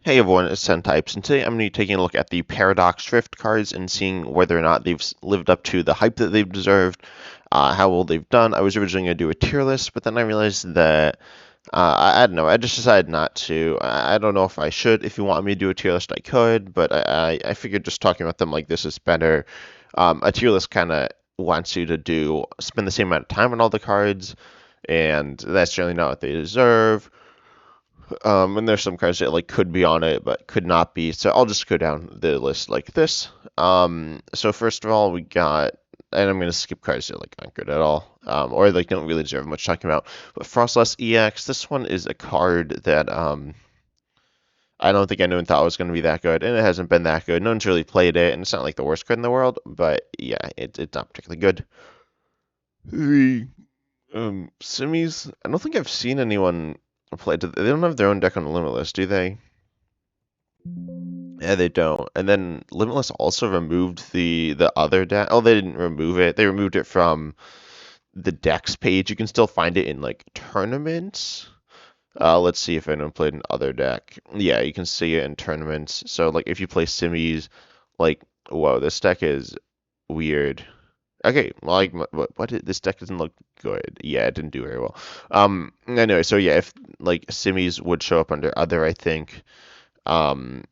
Hey everyone, it's Sen Types, and today I'm going to be taking a look at the Paradox Drift cards and seeing whether or not they've lived up to the hype that they've deserved, how well they've done. I was originally going to do a tier list, but then I realized that, I don't know, I just decided not to. I don't know if I should. If you want me to do a tier list, I could, but I figured just talking about them like this is better. A tier list kind of wants you to spend the same amount of time on all the cards, and that's generally not what they deserve. And there's some cards that like could be on it but could not be. So I'll just go down the list like this. So first of all, we got, and I'm gonna skip cards that like aren't good at all, or like don't really deserve much talking about. But Frostless EX, this one is a card that I don't think anyone thought was gonna be that good, and it hasn't been that good. No one's really played it, and it's not like the worst card in the world, but yeah, it's not particularly good. The Simmies, I don't think I've seen anyone play. They don't have their own deck on Limitless, do they? Yeah, they don't. And then Limitless also removed the other deck. Oh, they didn't remove it. They removed it from the decks page. You can still find it in like tournaments. Let's see if anyone played an other deck. Yeah, you can see it in tournaments. So like if you play Simmies, like whoa, this deck is weird. Okay, like this deck doesn't look good. Yeah, it didn't do very well. Anyway, so yeah, if like Simmies would show up under other, I think. Um,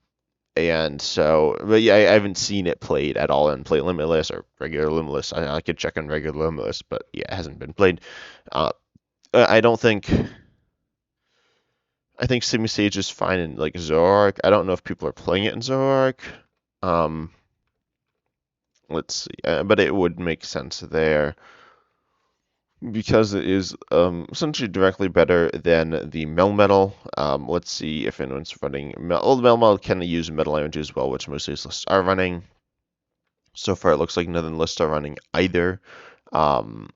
and so, but yeah, I haven't seen it played at all in Play Limitless or regular Limitless. I could check on regular Limitless, but yeah, it hasn't been played. Uh, I don't think. I think Simi Sage is fine in like Zoroark. I don't know if people are playing it in Zoroark. Um, let's see, but it would make sense there because it is essentially directly better than the Melmetal. Let's see if anyone's running. Old Melmetal can use Metal Energy as well, which most of these lists are running. So far, it looks like none of the lists are running either, um,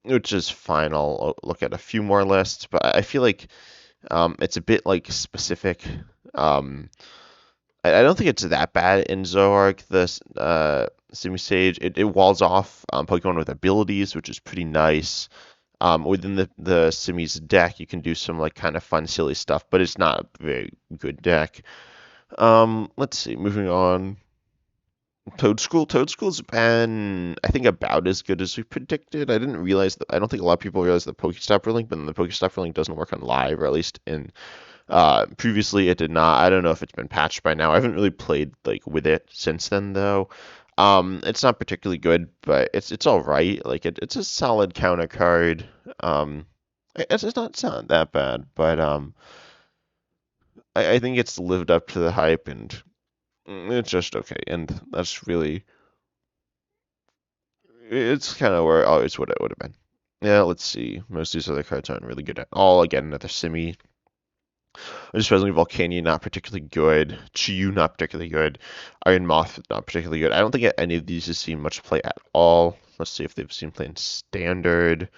which is fine. I'll look at a few more lists, but I feel like it's a bit like specific. Um, I don't think it's that bad in Zoroark. This Simisage, it walls off Pokemon with abilities, which is pretty nice. Within the Simi's deck, you can do some like kind of fun, silly stuff, but it's not a very good deck. Let's see. Moving on. Toad School's been, I think, about as good as we predicted. I didn't realize that. I don't think a lot of people realize the Pokestop link, but the Pokestop link doesn't work on live, or at least in previously it did not. I don't know if it's been patched by now. I haven't really played like with it since then though. It's not particularly good, but it's all right. Like it's a solid counter card. It's not that bad, but I think it's lived up to the hype and it's just okay. And that's really it's kind of where always what it would have been. Yeah, let's see. Most of these other cards aren't really good at all. Again, another Simi. Just presently Volcania not particularly good. Chiyu not particularly good. Iron Moth not particularly good. I don't think any of these has seen much play at all. Let's see if they've seen play in standard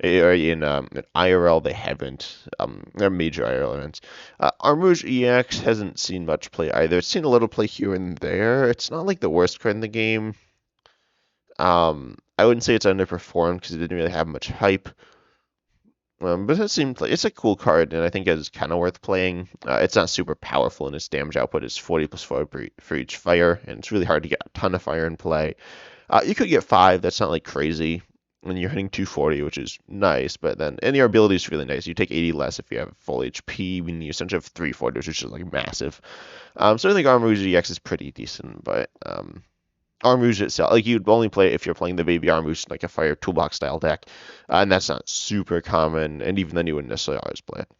or in IRL. They haven't. They're major IRL events. Armouge EX hasn't seen much play either. It's seen a little play here and there. It's not like the worst card in the game. I wouldn't say it's underperformed because it didn't really have much hype. But it seemed like it's a cool card, and I think it's kind of worth playing. It's not super powerful, and its damage output is 40 plus 4 for each fire, and it's really hard to get a ton of fire in play. You could get 5, that's not like crazy, and you're hitting 240, which is nice, but then, and your ability is really nice. You take 80 less if you have full HP, meaning you essentially have 340, which is like massive. So I think Armouge EX is pretty decent, but Armouge itself, like you'd only play it if you're playing the baby Armouge, like a fire toolbox style deck, and that's not super common, and even then you wouldn't necessarily always play it.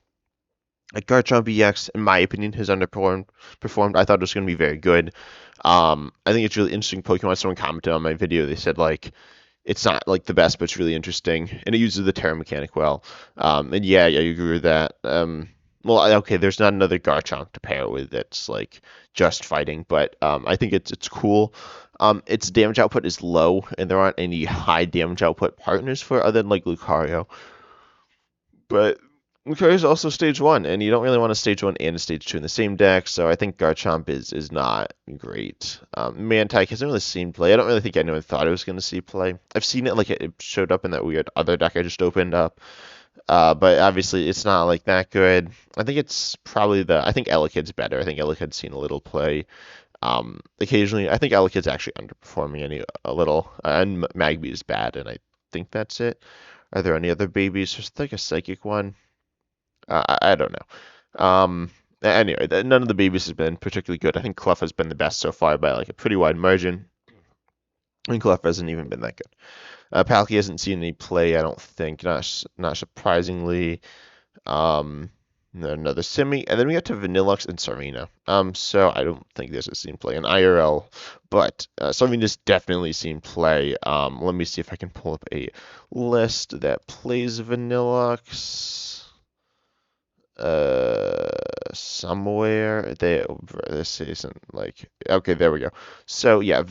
Like Garchomp EX, in my opinion, has underperformed. I thought it was going to be very good. I think it's really interesting Pokemon. Someone commented on my video. They said like it's not like the best, but it's really interesting, and it uses the Terra mechanic well. And yeah, you agree with that. Well, okay, there's not another Garchomp to pair with that's like just fighting, but I think it's cool. Its damage output is low, and there aren't any high damage output partners for it other than like Lucario. But Lucario is also stage 1, and you don't really want a stage 1 and a stage 2 in the same deck, so I think Garchomp is not great. Mantike hasn't really seen play. I don't really think anyone thought it was going to see play. I've seen it like it showed up in that weird other deck I just opened up. But obviously it's not like that good. I think it's probably I think Elekid's better. I think Elekid's seen a little play. Occasionally, I think Elekid's actually underperforming a little, and Magby is bad, and I think that's it. Are there any other babies? There's like a psychic one. I don't know. Anyway, none of the babies has been particularly good. I think Clef has been the best so far by like a pretty wide margin. And Clef hasn't even been that good. Palkia hasn't seen any play, I don't think. Not surprisingly. Um, Another Simi, and then we get to Vanillux and Serena. So I don't think there's a scene play in IRL, but Serena's definitely seen play. Let me see if I can pull up a list that plays Vanillux. Somewhere this isn't like okay, there we go. So yeah,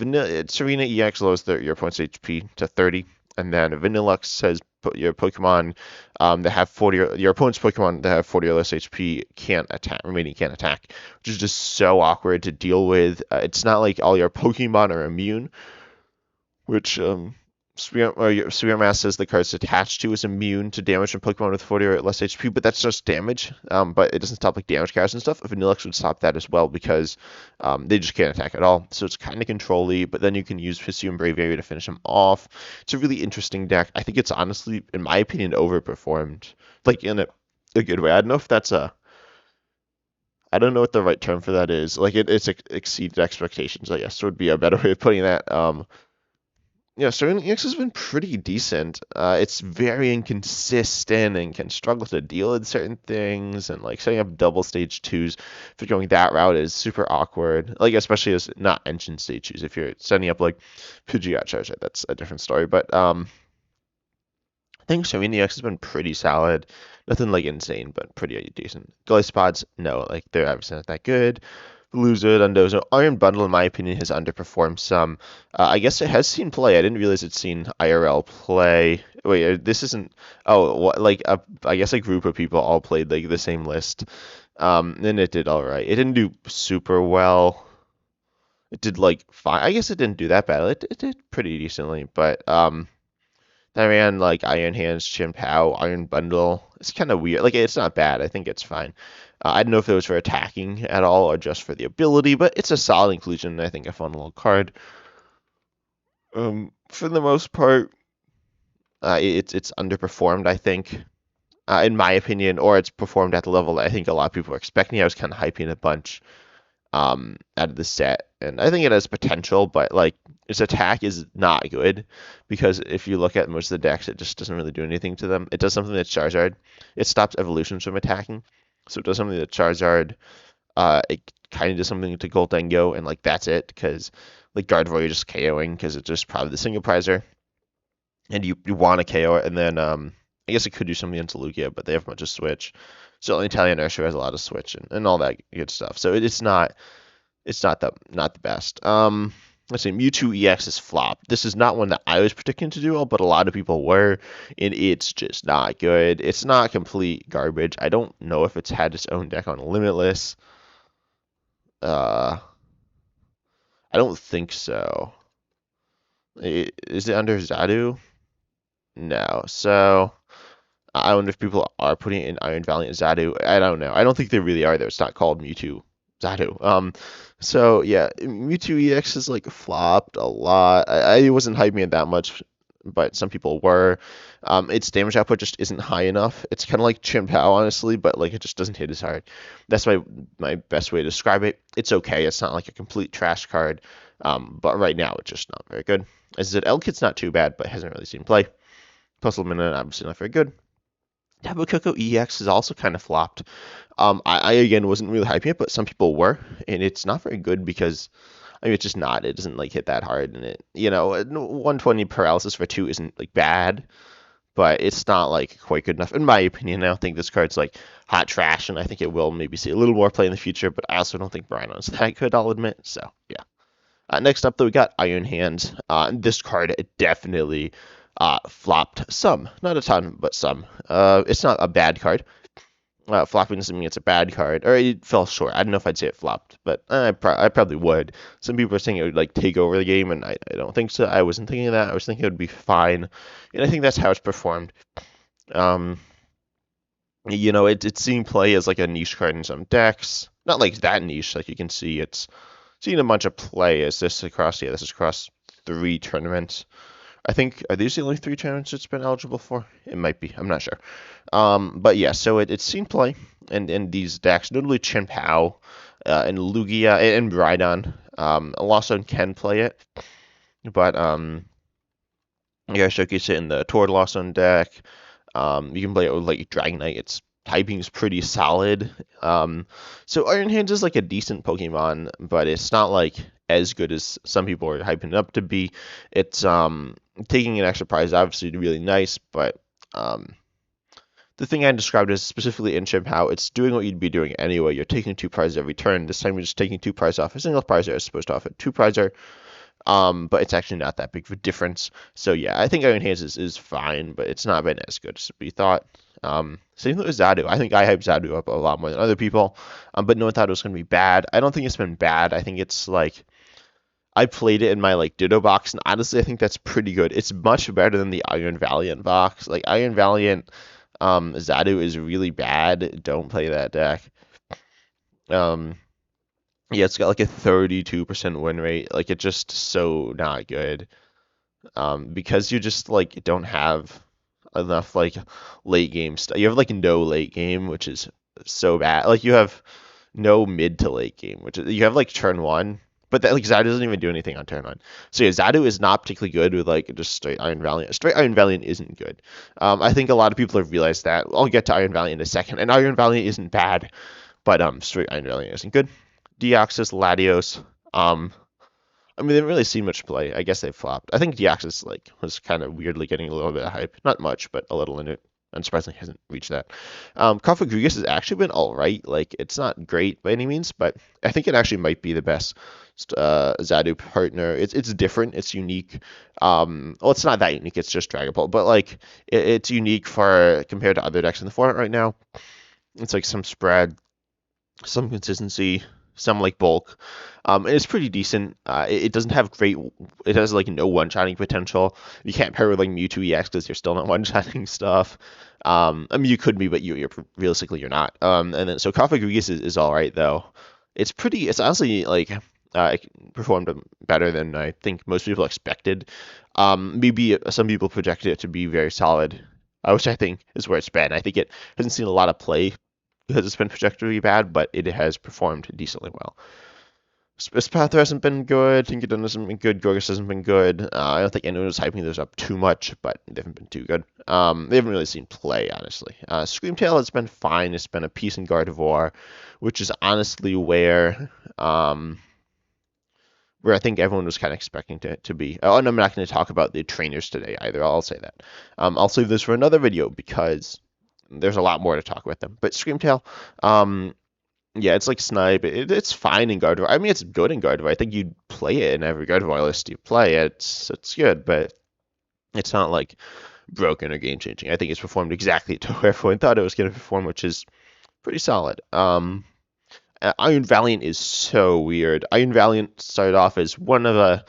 Serena EX lowers your opponent's HP to 30, and then Vanillux says put your Pokemon that have 40 your opponent's Pokemon that have 40 or less HP can't attack, which is just so awkward to deal with. It's not like all your Pokemon are immune, which Spirit Mass says the card's attached to is immune to damage from Pokemon with 40 or less HP, but that's just damage. But it doesn't stop like damage cards and stuff. Vanillux would stop that as well because they just can't attack at all. So it's kind of control-y, but then you can use Hisuian Braviary to finish them off. It's a really interesting deck. I think it's honestly, in my opinion, overperformed, like in a good way. I don't know if that's I don't know what the right term for that is. Like it's exceeded expectations, I guess would be a better way of putting that. Yeah, Sterling EX has been pretty decent. It's very inconsistent and can struggle to deal with certain things, and like setting up double stage twos if you're going that route is super awkward. Like especially as not engine stage twos. If you're setting up like Pidgeot Charizard, that's a different story. But I think Sterling EX has been pretty solid. Nothing like insane, but pretty decent. Glycopods, no, like they're obviously not that good. Loser than Dozo. Iron Bundle, in my opinion, has underperformed some. I guess it has seen play. I didn't realize it's seen IRL play. Wait, this isn't. Oh, what, like I guess a group of people all played like the same list. And it did all right. It didn't do super well. It did like fine. I guess it didn't do that bad. It did pretty decently, but I ran like Iron Hands, Chin Pow, Iron Bundle. It's kind of weird. Like it's not bad. I think it's fine. I don't know if it was for attacking at all or just for the ability, but it's a solid inclusion. I think a fun little card. For the most part, it's underperformed. I think, in my opinion, or it's performed at the level that I think a lot of people are expecting. I was kind of hyping a bunch out of the set, and I think it has potential, but like its attack is not good because if you look at most of the decks, it just doesn't really do anything to them. It does something that Charizard, it stops evolutions from attacking, so it does something that Charizard, it kind of does something to Gholdengo, and like that's it because like Gardevoir you're just KOing because it's just probably the single prizer, and you want to KO it, and then I guess it could do something into Lugia, but they have much of switch. Certainly Italian Ursher has a lot of switch and all that good stuff. So it's not the best. Let's see, Mewtwo EX is flopped. This is not one that I was predicting to do well, but a lot of people were, and it's just not good. It's not complete garbage. I don't know if it's had its own deck on Limitless. Uh, I don't think so. Is it under Zadu? No. So I wonder if people are putting it in Iron Valiant Zadu. I don't know. I don't think they really are though. It's not called Mewtwo Zadu. So yeah, Mewtwo EX is like flopped a lot. I wasn't hyping it that much, but some people were. Its damage output just isn't high enough. It's kind of like Chimpao, honestly, but like it just doesn't hit as hard. That's my best way to describe it. It's okay. It's not like a complete trash card. But right now it's just not very good. As I said, L-Kit's not too bad, but hasn't really seen play. Puzzle Minute, obviously not very good. Tapu Koko EX is also kind of flopped. I again wasn't really hyping it, but some people were, and it's not very good because I mean it's just not. It doesn't like hit that hard, and 120 paralysis for 2 isn't like bad, but it's not like quite good enough in my opinion. I don't think this card's like hot trash, and I think it will maybe see a little more play in the future, but I also don't think Brino's that good. I'll admit. So yeah. Next up, though, we got Iron Hands. This card definitely flopped some, not a ton, but some. It's not a bad card. Flopping doesn't mean it's a bad card, or it fell short. I don't know if I'd say it flopped, but I probably would. Some people are saying it would like take over the game, and I don't think so. I wasn't thinking of that. I was thinking it would be fine, and I think that's how it's performed. Um, it's seen play as like a niche card in some decks. Not like that niche, like you can see it's seen a bunch of play. This is across 3 tournaments. I think, are these the only 3 tournaments it's been eligible for? It might be. I'm not sure. But yeah, so it's seen play in these decks, notably Chen Pao, and Lugia and Rhydon. Lawson can play it, but you gotta showcase it in the Tord Lawson deck. You can play it with like Dragonite. Its typing is pretty solid. So Iron Hands is like a decent Pokemon, but it's not like as good as some people are hyping it up to be. It's taking an extra prize obviously really nice, but the thing I described is specifically in Chimp how it's doing what you'd be doing anyway. You're taking 2 prizes every turn. This time you're just taking 2 prizes off a single prizer as opposed to off a 2 prizer. But it's actually not that big of a difference. So yeah, I think Iron Hands is fine, but it's not been as good as we thought. Same thing with Zadu. I think I hyped Zadu up a lot more than other people, but no one thought it was going to be bad. I don't think it's been bad. I think it's like I played it in my like Ditto box, and honestly, I think that's pretty good. It's much better than the Iron Valiant box. Like Iron Valiant, Zadu is really bad. Don't play that deck. Um, yeah, it's got like a 32% win rate. Like it's just so not good. Because you just like don't have enough like late game stuff. You have like no late game, which is so bad. Like you have no mid to late game, which is, you have like turn one, but that like Zadu doesn't even do anything on turn one. So yeah, Zadu is not particularly good with like just straight Iron Valiant. Straight Iron Valiant isn't good. I think a lot of people have realized that. I'll get to Iron Valiant in a second, and Iron Valiant isn't bad, but straight Iron Valiant isn't good. Deoxys, Latios, I mean, they haven't really seen much play. I guess they flopped. I think Deoxys like was kind of weirdly getting a little bit of hype. Not much, but a little in it. Unsurprisingly, hasn't reached that. Cofagrigus has actually been all right. Like, it's not great by any means, but I think it actually might be the best Zadu partner. It's different. It's unique. Well, it's not that unique. It's just Dragon Ball, but like it's unique for compared to other decks in the format right now. It's like some spread, some consistency, some like bulk. And it's pretty decent. It doesn't have great. It has like no one-shotting potential. You can't pair with like Mewtwo EX because you're still not one-shotting stuff. I mean, you could be, but you're realistically you're not. And then so Cofagrigus is all right though. It's pretty. It's honestly like it performed better than I think most people expected. Maybe some people projected it to be very solid, which I think is where it's been. I think it hasn't seen a lot of play because it's been projected bad, but it has performed decently well. Spather hasn't been good. Tinkadon hasn't been good. Gorgas hasn't been good. I don't think anyone was hyping those up too much, but they haven't been too good. They haven't really seen play, honestly. Screamtail has been fine. It's been a piece in Gardevoir, which is honestly where I think everyone was kind of expecting to be. Oh, and I'm not going to talk about the trainers today either. I'll say that. I'll save this for another video because there's a lot more to talk about them. But Screamtail, yeah, it's like Snipe. It's fine in Gardevoir. I mean, it's good in Gardevoir. I think you'd play it in every Gardevoir list you play. It's good, but it's not like broken or game changing. I think it's performed exactly to where everyone thought it was going to perform, which is pretty solid. Iron Valiant is so weird. Iron Valiant started off as one of the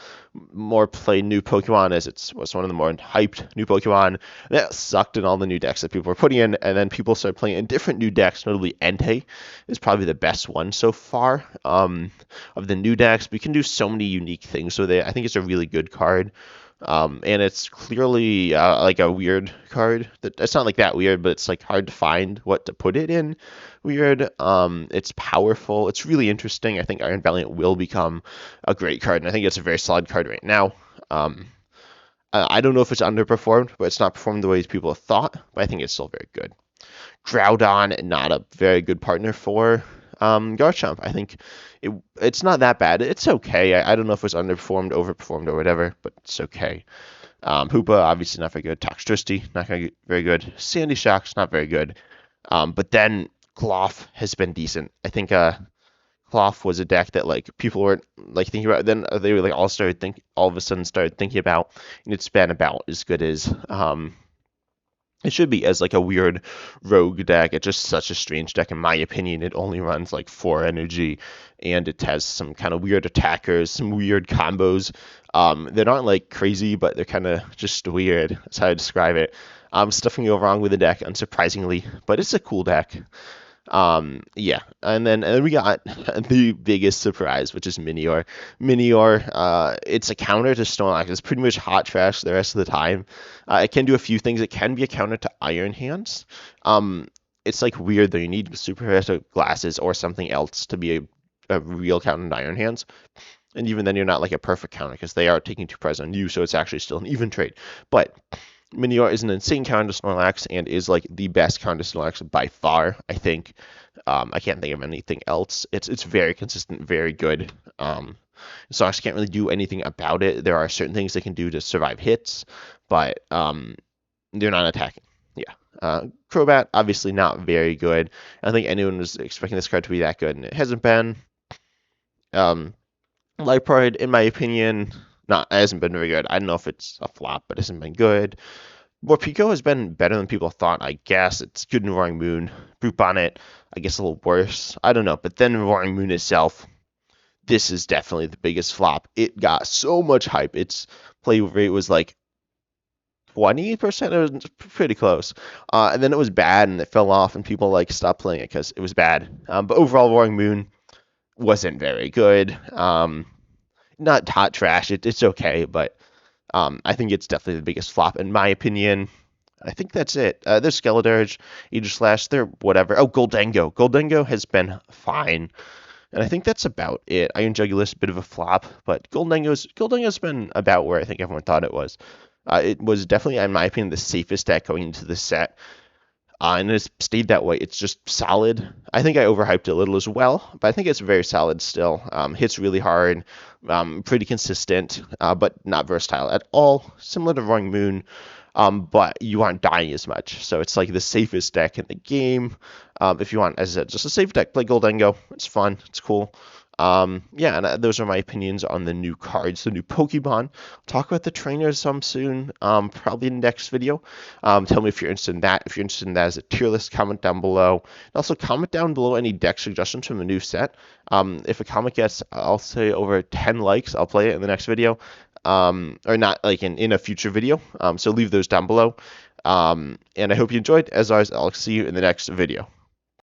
more played new Pokemon, as it was one of the more hyped new Pokemon. That sucked in all the new decks that people were putting in, and then people started playing in different new decks. Notably, Entei is probably the best one so far of the new decks. We can do so many unique things with it. I think it's a really good card. And it's clearly like a weird card. It's not like that weird, but it's like hard to find what to put it in. Weird. It's powerful. It's really interesting. I think Iron Valiant will become a great card, and I think it's a very solid card right now. I don't know if it's underperformed, but it's not performed the way people have thought. But I think it's still very good. Groudon, not a very good partner for Garchomp. I think it's not that bad. It's okay. I don't know if it's underperformed, overperformed, or whatever, but it's okay. Hoopa, obviously not very good. Toxtricity, not very good. Sandy Shock's not very good. But then Cloth has been decent. I think Cloth was a deck that like people weren't like thinking about. Then they were like all of a sudden started thinking about, and it's been about as good as it should be as like a weird rogue deck. It's just such a strange deck in my opinion. It only runs like 4 energy, and it has some kind of weird attackers, some weird combos. They're not like crazy, but they're kind of just weird. That's how I describe it. Stuff can go wrong with the deck, unsurprisingly, but it's a cool deck. Yeah, and then we got the biggest surprise, which is Minior. Minior, it's a counter to Snorlax. It's pretty much hot trash the rest of the time. It can do a few things. It can be a counter to Iron Hands. It's like weird though. You need super Predator glasses or something else to be a real counter to Iron Hands. And even then, you're not like a perfect counter because they are taking 2 pres on you, so it's actually still an even trade. But Minior is an insane counter to Snorlax and is like the best counter to Snorlax by far, I think. I can't think of anything else. It's very consistent, very good. Snorlax can't really do anything about it. There are certain things they can do to survive hits, but they're not attacking. Yeah. Crobat, obviously not very good. I don't think anyone was expecting this card to be that good, and it hasn't been. Light in my opinion, not hasn't been very good. I don't know if it's a flop, but it hasn't been good. Morpeko has been better than people thought, I guess. It's good in Roaring Moon. Brute Bonnet, I guess a little worse. I don't know. But then Roaring Moon itself, this is definitely the biggest flop. It got so much hype. Its play rate was like 20%. It was pretty close. And then it was bad and it fell off and people like stopped playing it because it was bad. But overall, Roaring Moon wasn't very good. Not hot trash. It's okay, but I think it's definitely the biggest flop in my opinion. I think that's it. There's Skeledirge, Aegislash, they're whatever. Oh, Goldengo. Goldengo has been fine. And I think that's about it. Iron Jugulis, a bit of a flop, but Goldengo's been about where I think everyone thought it was. It was definitely, in my opinion, the safest deck going into the set. And it's stayed that way. It's just solid. I think I overhyped it a little as well, but I think it's very solid still. Hits really hard, pretty consistent, but not versatile at all. Similar to Roaring Moon, but you aren't dying as much. So it's like the safest deck in the game. If you want, as I said, just a safe deck, play Goldengo. It's fun. It's cool. Yeah, and those are my opinions on the new cards, the new Pokemon. Talk about the trainers some soon, probably in the next video. Tell me if you're interested in that. If you're interested in that as a tier list, comment down below. And also comment down below any deck suggestions from the new set. If a comment gets, I'll say over 10 likes, I'll play it in the next video. Or not like in a future video. So leave those down below. And I hope you enjoyed. As always, I'll see you in the next video.